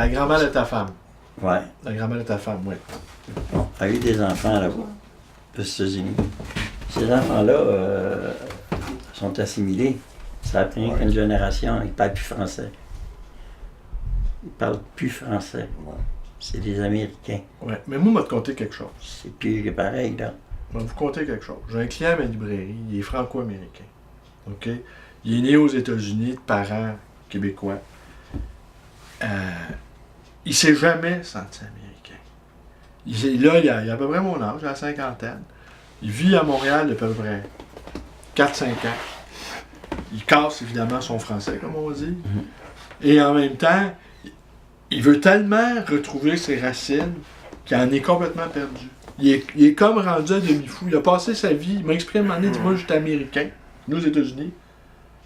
La grand-mère de ta femme. Ouais. La grand-mère de ta femme, oui. Bon, a eu des enfants là-bas, aux États-Unis. Ces enfants-là sont assimilés. Ça a pris qu'une génération, ils ne parlent plus français. Ils ne parlent plus français. Ouais. C'est des Américains. Ouais. Mais moi, je vais te conter quelque chose. C'est plus pareil, là. Je vais vous conter quelque chose. J'ai un client à ma librairie, il est franco-américain. OK? Il est né aux États-Unis, de parents québécois. Il ne s'est jamais senti américain. Il a à peu près mon âge, à la cinquantaine. Il vit à Montréal depuis à peu près 4-5 ans. Il casse évidemment son français, comme on dit. Et en même temps, il veut tellement retrouver ses racines qu'il en est complètement perdu. Il est comme rendu à demi-fou. Il a passé sa vie, il m'a exprimé à un moment donné, moi j'étais américain, nous aux États-Unis,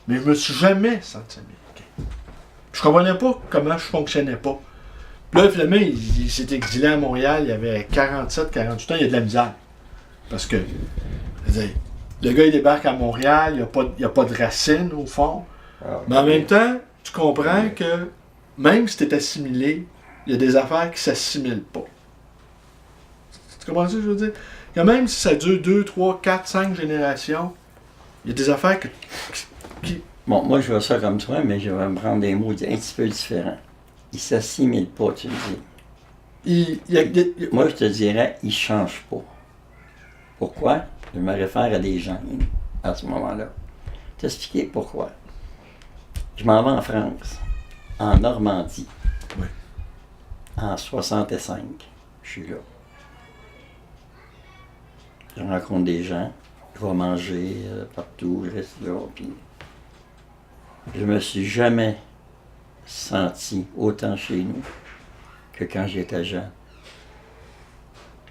mais je me suis jamais senti américain. Je comprenais pas comment je fonctionnais pas. Puis là, finalement, il s'est exilé à Montréal, il avait 47, 48 ans, il a de la misère. Parce que, je veux dire, le gars il débarque à Montréal, il n'y a pas de racines au fond. Ah, Mais en même temps, tu comprends que même si tu es assimilé, il y a des affaires qui ne s'assimilent pas. Tu comprends ce que je veux dire? Que même si ça dure 2, 3, 4, 5 générations, il y a des affaires qui... Bon, moi, je vois ça comme toi, mais je vais me prendre des mots un petit peu différents. Ils ne s'assimilent pas, tu le dis. Moi, je te dirais, ils ne changent pas. Pourquoi? Je me réfère à des gens à ce moment-là. T'expliquer pourquoi. Je m'en vais en France, en Normandie, Oui. en 65. Je suis là. Je rencontre des gens, je vais manger partout, je reste là, puis je me suis jamais senti autant chez nous que quand j'étais jeune.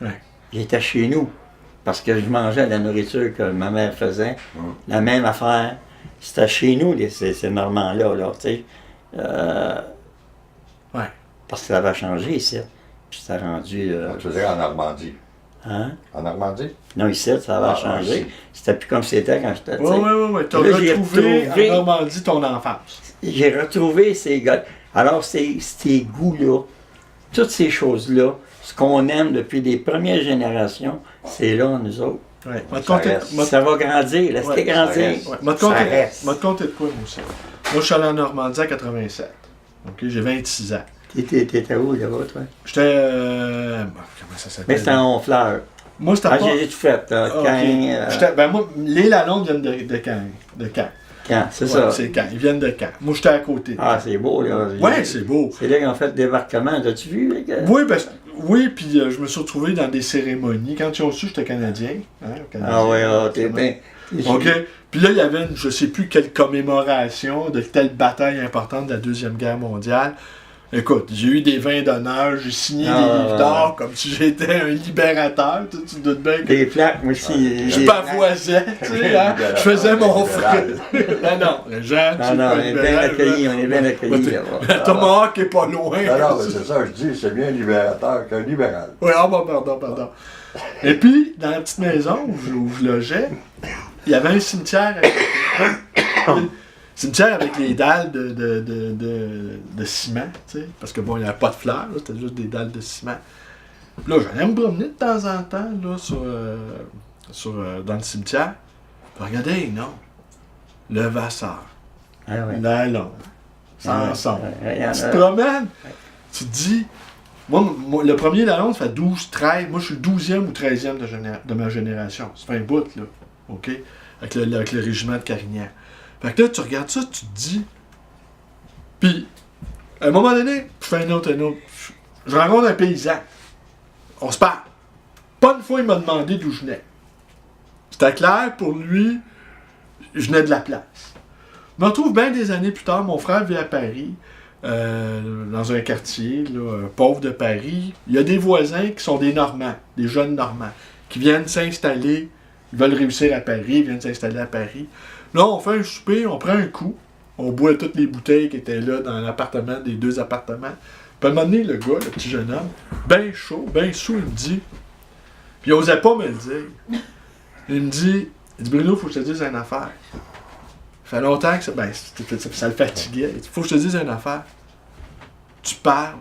Ouais. J'étais chez nous parce que je mangeais la nourriture que ma mère faisait, la même affaire. C'était chez nous, ces Normands-là, là, tu sais. Ouais. Parce que ça avait changé ici. Puis c'était rendu... Tu veux dire en Normandie. Hein? En Normandie? Non, ici, ça avait changé. Ici. C'était plus comme c'était quand j'étais... Oui. Tu as Là, j'ai retrouvé retrouvé- en Normandie ton enfance. J'ai retrouvé ces gars. Alors, ces goûts-là, toutes ces choses-là, ce qu'on aime depuis les premières générations, c'est là, nous autres. Ouais. Ça va grandir, laisse-les Ouais, grandir. Ouais. M'a te Ça conté reste. de quoi, moi aussi? Moi, je suis allé en Normandie à 87. OK, j'ai 26 ans. T'étais où, là-bas, toi? J'étais... comment ça s'appelle? Mais c'était en Honfleur. Moi, c'était Ah, pas... j'ai tout fait. Ah, ok. Caen, Ben moi, l'île à Londres viennent de Caen. De Caen. Caen, c'est Ouais, ça. c'est Caen. Ils viennent de Caen. Moi, j'étais à côté. Ah, c'est beau, là. Ouais, c'est beau. C'est là qu'ils ont fait le débarquement. T'as-tu vu, les gars? Oui, puis je me suis retrouvé dans des cérémonies. Quand ils ont su que j'étais Canadien. Hein, Canadien. Ah, ouais, t'es bien. OK. Puis là, il y avait je sais plus quelle commémoration de telle bataille importante de la Deuxième Guerre mondiale. Écoute, j'ai eu des vins d'honneur, j'ai signé des livres d'or comme si j'étais un libérateur. Tu te doutes bien que Des plaques, moi aussi. je pavoisais, tu sais, hein, je faisais mon frère. non, Jean, Non, non, on est bien accueillis, on est bien accueillis là-bas. Tomahawk est pas loin. Non, mais c'est ça, je dis, c'est bien libérateur qu'un libéral. Oui, pardon. Et puis, dans la petite maison où je logeais, il y avait un cimetière avec les dalles de ciment, tu sais, parce que bon, il n'y avait pas de fleurs, là, c'était juste des dalles de ciment. Puis là, j'allais me promener de temps en temps, là, dans le cimetière. Puis regardez, non, le Vasseur, Ah, ouais. la Londe, Ah, ensemble. ouais, il y en a- Tu te promènes, tu te dis, moi, le premier la Londe fait 12, 13, moi je suis le 12e ou 13e de ma génération. Ça fait un bout, là, OK, avec le régiment de Carignan. Fait que là, tu regardes ça, tu te dis. Puis, à un moment donné, je fais un autre. Je rencontre un paysan. On se parle. Pas une fois, il m'a demandé d'où je venais. C'était clair, pour lui, je venais de la place. Je me retrouve bien des années plus tard, mon frère vit à Paris, dans un quartier là, pauvre de Paris. Il y a des voisins qui sont des Normands, des jeunes Normands, qui viennent s'installer. Ils veulent réussir à Paris, ils viennent s'installer à Paris. Là, on fait un souper, on prend un coup, on boit toutes les bouteilles qui étaient là dans l'appartement, des 2 appartements. Puis à un moment donné, le gars, le petit jeune homme, ben chaud, ben sous, il me dit, puis il osait pas me le dire. Il me dit, Bruno, faut que je te dise une affaire. Ça fait longtemps que ça le fatiguait. Il dit, faut que je te dise une affaire. Tu parles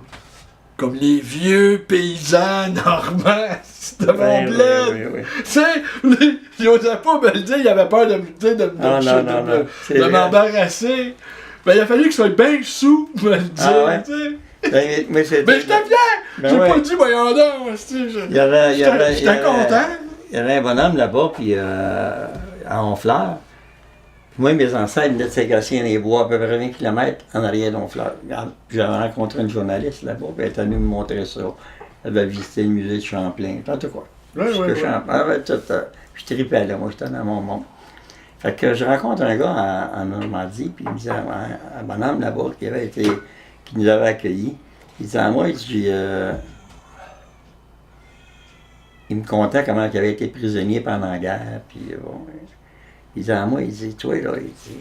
comme les vieux paysans normands de mon bled. Oui. Tu sais, ils n'osaient pas me le dire, ils avaient peur de Non. m'embarrasser. Ben, il a fallu que je sois bien sous pour me le dire, ouais? tu sais. Mais Ben, j'étais fier! J'ai pas dit, voyons donc, j'étais content. Il y avait un bonhomme là-bas, puis à Honfleur. Moi, mes ancêtres venaient de Saint-Gatien les bois, à peu près 20 km en arrière d'Honfleur. J'avais rencontré une journaliste là-bas, puis elle est venue me montrer ça. Elle avait visité le musée de Champlain, tant de quoi. Champlain, je tripais là, moi, j'étais dans mon monde. Fait que je rencontre un gars en Normandie, puis il me dit, un bonhomme là-bas qui nous avait accueillis, il dit à moi, il me contait comment il avait été prisonnier pendant la guerre, puis bon, il dit à moi, il dit, toi là, il dit,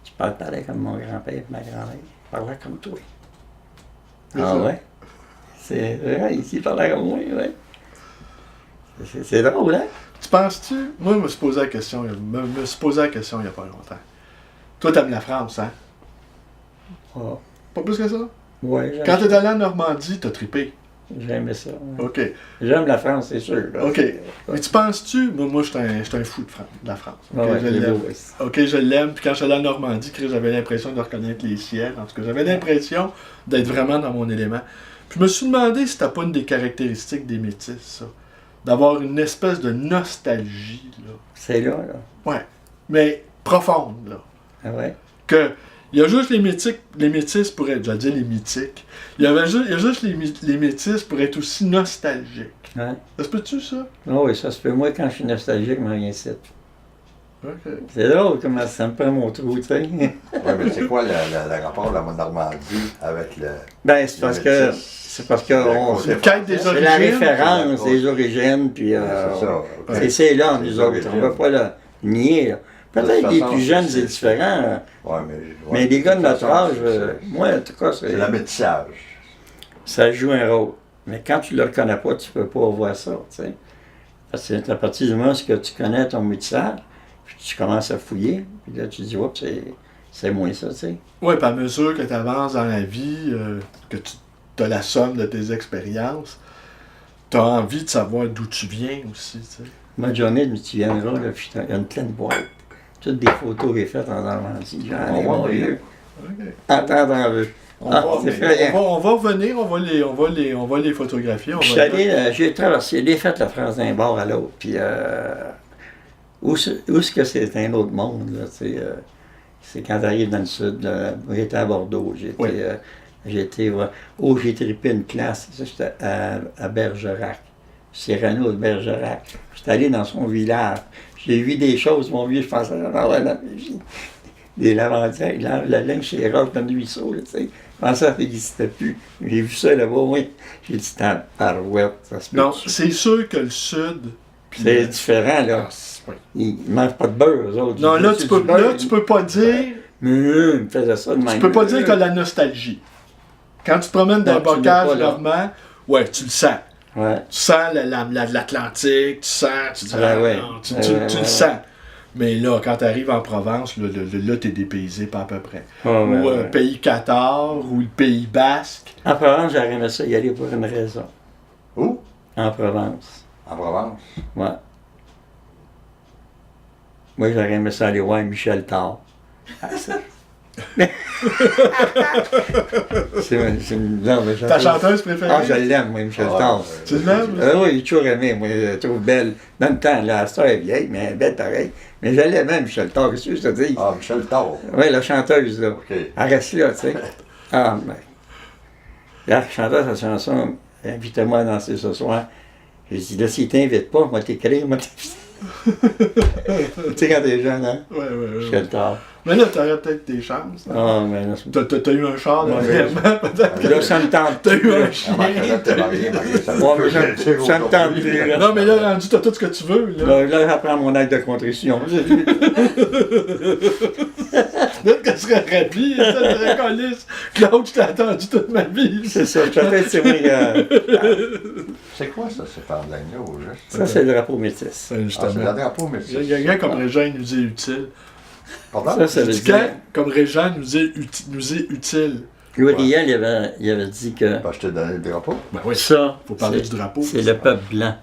tu parles pareil comme mon grand-père et ma grand-mère, il parlait comme toi. Ah ouais? C'est vrai, il parlait comme moi, ouais. C'est drôle, hein? Tu penses-tu? Moi, je me suis posé la question, il n'y a pas longtemps. Toi, t'aimes la France, hein? Oh. Pas plus que ça? Ouais, quand t'es allé en Normandie, t'as trippé. J'aimais ça. Ouais. OK. J'aime la France, c'est sûr. Là. OK. Mais tu penses-tu... Moi, je suis un fou de la France. Okay? Ouais, je l'aime. OK, je l'aime. Puis quand je suis allé en Normandie, j'avais l'impression de reconnaître les ciels. En tout cas, j'avais l'impression d'être vraiment dans mon élément. Puis je me suis demandé si c'était pas une des caractéristiques des Métis, ça. D'avoir une espèce de nostalgie, là. C'est là. Ouais. Mais profonde, là. Ah ouais? Que... Il y a juste les Métis pour être, j'allais dire les mythiques. Il y a juste les Métis pour être aussi nostalgiques. Ouais. Ça se peut-tu, ça? Oui, ça se peut. Moi, quand je suis nostalgique, je m'en viens ici. OK. C'est drôle comment ça me prend mon trou, tu sais. Oui, mais c'est quoi le rapport de la Normandie avec le... Ben, c'est parce que... C'est parce que c'est c'est la référence des origines, puis c'est là, nous autres. On ne va pas le nier, là. Peut-être les plus jeunes, c'est différent. Ouais, mais les gars de notre âge, moi, en tout cas, c'est le métissage. Ça joue un rôle. Mais quand tu ne le reconnais pas, tu ne peux pas voir ça, tu sais. Parce que c'est à partir du moment où tu connais ton métissage, puis tu commences à fouiller, puis là, tu dis, oups, c'est moins ça, tu sais. Oui, puis à mesure que tu avances dans la vie, que tu as la somme de tes expériences, tu as envie de savoir d'où tu viens aussi, tu sais. Moi, Johnny, tu viendras, là, puis il y a une pleine boîte. Toutes des photos que j'ai faites en Normandie. J'en ai, mon vieux. Attends, on va revenir, on va les photographier. J'ai traversé, j'ai fait la France d'un bord à l'autre. Puis où est-ce que c'est un autre monde, là, tu sais, c'est quand tu arrives dans le sud. J'étais à Bordeaux. J'ai trippé une classe. Ça, j'étais à Bergerac. Cyrano de Bergerac. J'étais allé dans son village. J'ai vu des choses, mon vieux, je pensais en avoir dans ma vie. Des lavandières, la laine chez les roches dans le ruisseau, là, tu sais. Je pensais qu'il n'existait plus. J'ai vu ça là-bas, oui. J'ai dit, t'as parouette, ça se peut. Non, c'est sûr que le Sud... C'est différent, là. Ils ne mangent pas de beurre, eux autres. Non, là, tu peux pas dire... Il me faisait ça de même. Tu peux pas dire que t'as la nostalgie. Quand tu te promènes dans le bocage normand, ouais, tu le sens. Ouais. Tu sens l'Atlantique, tu dis, tu le sens. Mais là, quand tu arrives en Provence, là t'es dépaysé pas à peu près. Ou Pays Qatar, ou le Pays Basque. En Provence, j'aurais aimé ça y aller pour une raison. Où? En Provence. En Provence? Ouais. Moi, j'aurais aimé ça aller voir Michel Thor. Ta chanteuse préférée? Ah, je l'aime, moi, Michel Thor. Tu l'aimes? Oui, j'ai toujours aimé, moi, je la trouve belle. Dans le temps, la star est vieille, mais elle est belle pareil. Mais je l'aimais, Michel Thor, qu'est-ce que je te dis? Ah, Michel Thor. Oui, la chanteuse, là. Okay. Elle reste là, tu sais. Ah, ben. Là, elle chantait sa chanson, invite-moi à danser ce soir. J'ai dit, là, s'il t'invite pas, moi t'écrire, moi t'invite. Tu sais, quand t'es jeune, hein? Ouais. Michel Thor. Mais là, t'aurais peut-être des chances. Ah, mais là, t'as eu un char, dernièrement, peut-être. Là, ça me tente. T'as eu un chien. Ça me tente plus. Non, mais là, rendu, t'as tout ce que tu veux. Là, j'apprends mon acte de contrition. Peut-être qu'elle serait rapide, ça serait colisse. Claude, je t'ai attendu toute ma vie. C'est ça, peut-être c'est moi. C'est quoi ça, ces pantalons-là au juste? Ça, c'est le drapeau métis. C'est le drapeau métis. Il y a quelqu'un comme Régent nous est utile. Pardon? Ça veut dire... Comme Régent nous est utile. Louis Riel, il avait dit que Ben, je t'ai donné le drapeau. Ben oui, ça, faut parler c'est- du drapeau. c'est le peuple blanc.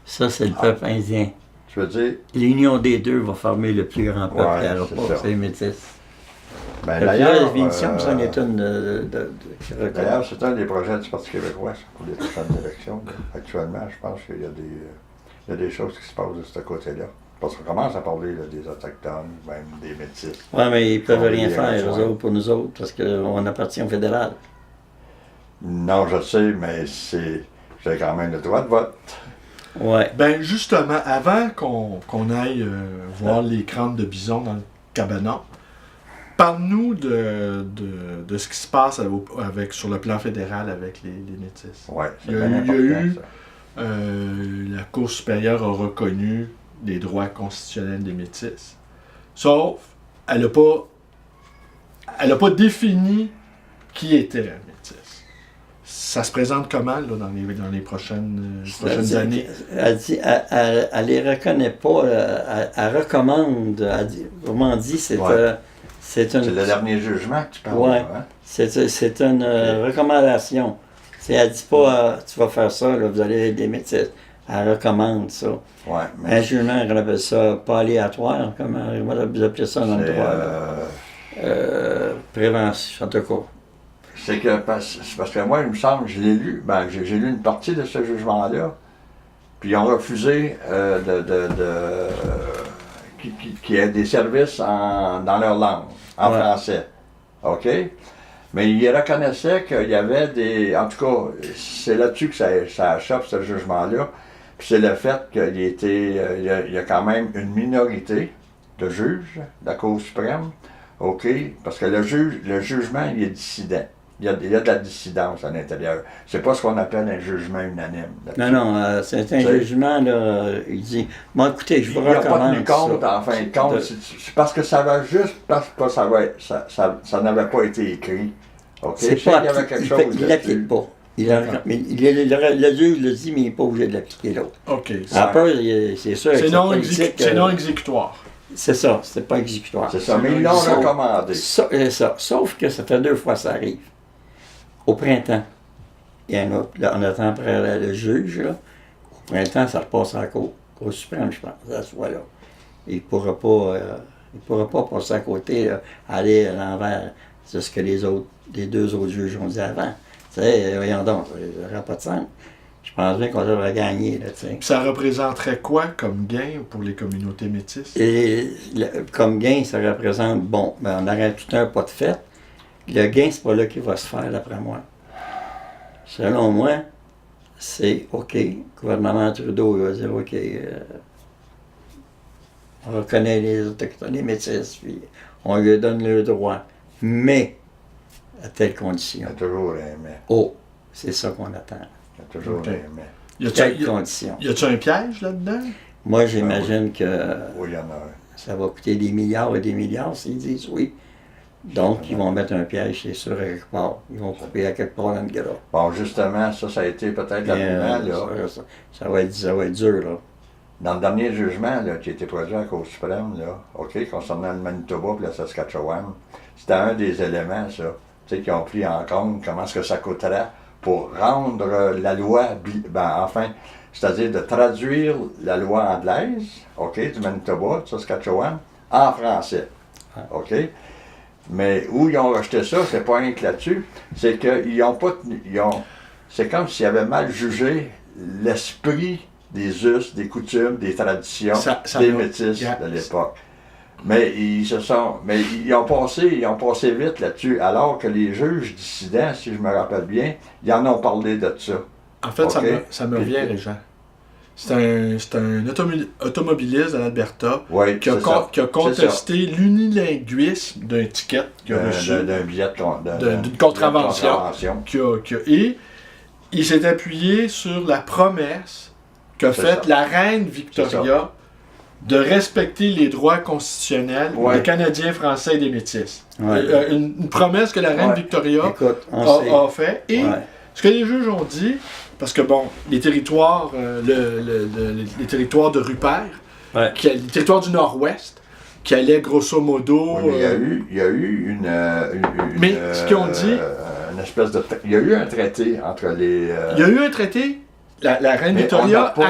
Ça, c'est le peuple indien. Je veux dire, L'union des deux va former le plus grand peuple Ouais, à l'Europe, c'est ça. c'est les métis. ben, La d'ailleurs, définition, c'en est une qui d'ailleurs, recommence. c'est un des projets du Parti québécois pour les prochaines élections. Actuellement, je pense qu'il y a des choses qui se passent de ce côté-là. Parce qu'on commence à parler là, des Autochtones, même des Métis. Oui, mais ils peuvent On rien est faire, eux besoin. autres, pour nous autres, parce qu'on appartient au fédéral. Non, je sais, mais j'ai quand même le droit de vote. Ouais. Ben justement, avant qu'on aille voir les crânes de bison dans le cabanon, parle-nous de ce qui se passe sur le plan fédéral avec les Métis. Oui, c'est Il y a bien eu- il y a important, eu- ça. La Cour supérieure a reconnu les droits constitutionnels des Métis. Sauf, elle n'a pas défini qui était un Métis. Ça se présente comment là, dans les prochaines années? Elle dit, elle les reconnaît pas, elle recommande, autrement dit, c'est Ouais. c'est C'est le une, dernier jugement que tu parles. Ouais. là, hein? c'est une recommandation. Elle dit pas, tu vas faire ça, là, vous allez être des métis. Elle recommande ça. Ouais, Un mais jugement, on appelle ça pas aléatoire, comment vous appelez ça dans le c'est, droit? Prévention, en tout cas. c'est parce que moi, il me semble, je l'ai lu, ben, j'ai lu une partie de ce jugement-là, puis ils ont refusé qu'il y ait des services dans leur langue, en Ouais. français. OK? Mais ils reconnaissaient qu'il y avait des... En tout cas, c'est là-dessus que ça achoppe, ce jugement-là. Puis c'est le fait il y a quand même une minorité de juges de la Cour suprême. OK? Parce que le jugement, il est dissident. Il y a de la dissidence à l'intérieur. C'est pas ce qu'on appelle un jugement unanime. Non, non, c'est un jugement, là, il dit, bon, écoutez, je vous Il n'a pas recommande tenu compte, ça. en fin de compte, c'est parce que ça va juste, parce que ça n'avait pas été écrit. OK? C'est Je sais pas qu'il y avait quelque chose il l'applique pas. Le juge le dit, mais il n'est pas obligé de l'appliquer l'autre. OK. Après, c'est sûr que C'est pas politique, non exécutoire. c'est ça, c'est pas exécutoire. C'est ça, mais ils l'ont Sauf- recommandé. Ça. Sauf que ça fait 2 fois que ça arrive. Au printemps, il y a un autre, là, on attend après le juge, là. Au printemps, ça repasse à la Cour suprême, je pense, ça soit là. Il ne pourra pas passer à côté, là, aller à l'envers de ce que les 2 autres juges ont dit avant. Tu sais, voyons donc, ça n'aurait pas de sens. Je pense bien qu'on devrait gagner, là, tu sais. Puis ça représenterait quoi comme gain pour les communautés métisses? Et comme gain, ça représente, bon, ben, on arrête tout un pas de fête. Le gain, c'est pas là qu'il va se faire, d'après moi. Selon moi, c'est OK. Le gouvernement Trudeau il va dire OK, on reconnaît les Autochtones, les Métis, puis on lui donne le droit. Mais, à telle Il y condition. a toujours un mais. Oh, c'est ça qu'on attend. Il y a toujours OK. un mais. Telle condition. Y a-tu un piège là-dedans? Moi, j'imagine que Oui, il y en a un. ça va coûter des milliards et des milliards s'ils disent oui. Donc, ils vont mettre un piège, c'est sûr, à quelque part. Ils vont couper à quelque part dans le gras. Bon, justement, ça a été peut-être l'argument, là. Ça va être dur, là. Dans le dernier jugement là, qui a été produit à la Cour suprême, là, OK, concernant le Manitoba et le Saskatchewan, c'était un des éléments, ça, tu sais, qui ont pris en compte comment est-ce que ça coûterait pour rendre la loi, c'est-à-dire de traduire la loi anglaise, OK, du Manitoba, du Saskatchewan, en français, OK? Mais où ils ont rejeté ça, c'est pas rien que là-dessus, c'est qu'ils n'ont pas tenu, c'est comme s'ils avaient mal jugé l'esprit des us, des coutumes, des traditions des Métis de l'époque. Mais ils ont passé vite là-dessus, alors que les juges dissidents, si je me rappelle bien, ils en ont parlé de ça. En fait, OK. ça me revient, Régent. C'est un automobiliste de l'Alberta Oui, qui a contesté l'unilinguisme d'un ticket qu'il a reçu, d'un billet d'une contravention. Et il s'est appuyé sur la promesse qu'a C'est faite ça. la reine Victoria de respecter les droits constitutionnels des Canadiens, Français et des Métis. Ouais. Une promesse que la reine Victoria Écoute, on sait. a fait. Et Ouais. ce que les juges ont dit, parce que bon, les territoires, les territoires de Rupert, Ouais. les territoires du Nord-Ouest, qui allait grosso modo... Oui, mais il y a eu mais ce qu'ils ont dit... une espèce de... Il y a eu un traité entre les... Il y a eu un traité. La reine Mais Victoria, on n'a pas-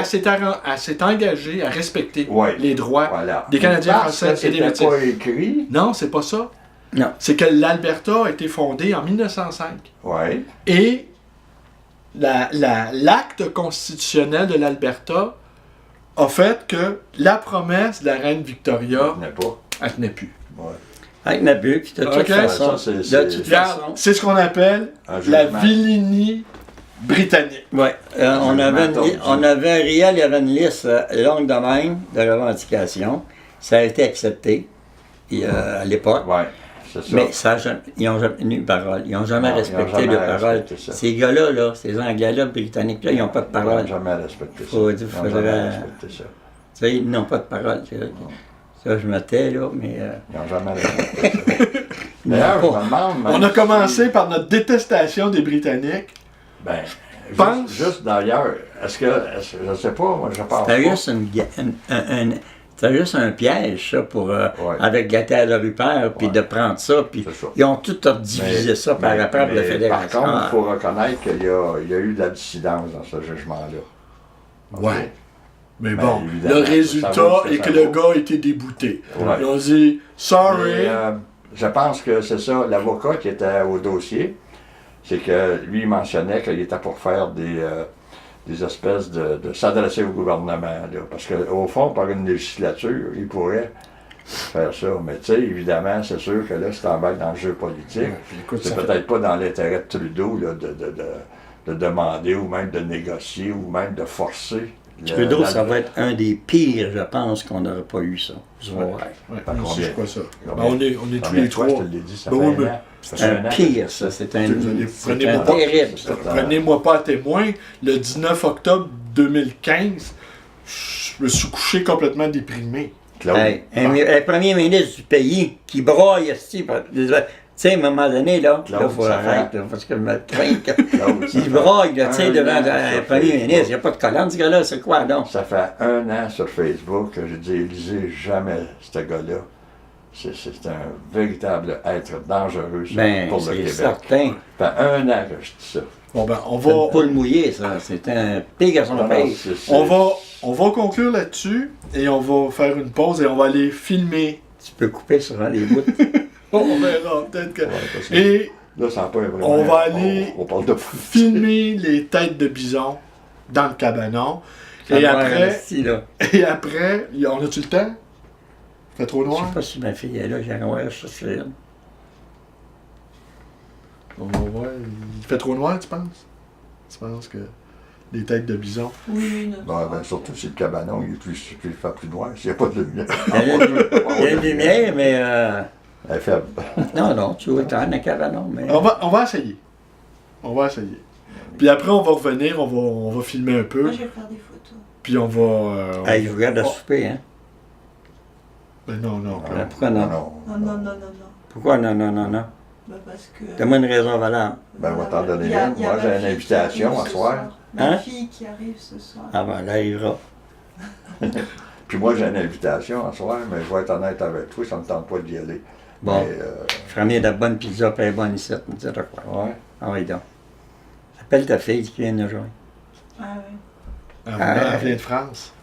elle s'est engagée à respecter Ouais. les droits Voilà. des Canadiens Parce français que et des c'était Métis. pas écrit. Non, c'est pas ça. Non. C'est que l'Alberta a été fondée en 1905. Oui. Et l'acte constitutionnel de l'Alberta a fait que la promesse de la reine Victoria, Il n'y en a pas. elle tenait plus. Ouais. Avec Nabu, puis de toute Ok. façon, Ça, de c'est- toute Regarde, façon, c'est ce qu'on appelle Un la jugement. vilenie britannique. ouais, on avait, Riel, il y avait une liste longue de même de revendications. Ça a été accepté à l'époque. Oui, c'est ça. Mais ça, ils n'ont jamais tenu parole. Ils n'ont jamais Non, ils respecté ont jamais de parole. respecté ça. Ces gars-là, là, ces Anglais-là, Britanniques-là, ils n'ont pas de Ils n'ont parole. jamais respecté ça. Faut Ils dire, n'ont faudrait- jamais respecté ça. Tu sais, ils n'ont pas de parole. Ça, je me tais, là, mais Ils n'ont jamais respecté ça. ils D'ailleurs, n'ont je pas. me demande... même On a si- commencé par notre détestation des Britanniques. Ben, Pense- juste d'ailleurs, je ne sais pas, moi je pense C'était pas. juste, c'était juste un piège, ça, pour, avec Gaëtan Rupert, puis Ouais. de prendre ça, puis C'est ça. ils ont tout divisé ça par rapport à la mais fédération. Par contre, il faut reconnaître qu'il y a eu de la dissidence dans ce jugement-là. OK? Ouais. Mais Ben, bon, évidemment, le ça résultat vaut ce que est ça que le vaut. gars a été débouté. Ouais. Ils ont dit « Sorry Mais, je pense que c'est ça, l'avocat qui était au dossier, c'est que lui, il mentionnait qu'il était pour faire des espèces de s'adresser au gouvernement. Là, parce qu'au fond, par une législature, il pourrait faire ça. Mais tu sais, évidemment, c'est sûr que là, c'est embarque dans le jeu politique. Puis écoute, C'est ça fait- peut-être pas dans l'intérêt de Trudeau là, de demander ou même de négocier ou même de forcer. Trudeau, ça va être un des pires, je pense, qu'on n'aurait pas eu ça. Je vois. Ouais, Par moi aussi, combien? je crois ça. Combien? Ben, on est tous Combien les de fois, trois. je te l'ai dit, ça Ben fait oui, un mais an. Ça fait C'est un un an. pire, ça. C'est un. Prenez-moi pas- terrible, ça. Prenez-moi pas à témoin. Le 19 octobre 2015, je me suis couché complètement déprimé. Claude, Hey, un premier ministre du pays qui broille ici. Tu sais, à un moment donné, là, il Claude, faut ça arrêter, fait- là, parce que je me crains que. Claude, ça Il fait broille, là, tu sais, un devant an un sur premier Facebook. ministre. Il n'y a pas de collant, ce gars-là, c'est quoi, donc? Ça fait un an sur Facebook que j'ai dit, Élisée, jamais ce gars-là. C'est un véritable être dangereux ça, Ben, pour le c'est Québec. certain. Ça fait un an que je dis ça. Bon ben, on C'est une va, poule mouillée, ça. C'est un pire garçon de Non, pays. on va conclure là-dessus et on va faire une pause et on va aller filmer. Tu peux couper sur les bouts. On verra peut-être que. Ouais, parce que Et là, ça n'a pas vraiment... on va aller On parle de filmer les têtes de bison dans le cabanon. Ça Et va, après, ici, là. on a-tu le temps? Fait trop Je noir? sais pas si ma fille est là, j'ai envoyé ça sur elle. On va voir. Il fait trop noir, tu penses? Tu penses que les têtes de bison? Oui, non. Bon, ben, surtout si le cabanon il fait plus noir, s'il n'y a pas de lumière. Il y a une lumière, mais. Elle est faible. Non, non, tu vois, t'as un cabanon, mais. On va essayer. On va essayer. Puis après, on va revenir, on va filmer un peu. Moi, je vais faire des photos. Puis on va. Hey, je regarde à souper, hein. Ben non, non. Ben, pourquoi non? Non, non, non, non, non. Pourquoi non, non, non, non? Bah, parce que... Donne-moi une raison valable. Ben, on va t'en donner Il y a- une. il y a Moi, ma j'ai une fille qui invitation arrive à ce soir. Ma Hein? fille qui arrive ce soir. Ah ben, là, il ira. Puis moi, j'ai une invitation à soir, mais je vais être honnête avec toi, ça ne me tente pas d'y aller. Bon, Mais, je ferai de la bonne pizza, puis elle est bonne ici, me dire de quoi. ouais. Ah oui, donc. Appelle ta fille qui vient de nous joindre. Ah oui. Elle vient de France.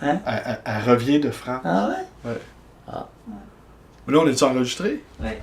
Hein? Elle revient de France. Ah ouais? Mais là, on est-tu enregistré? Ouais.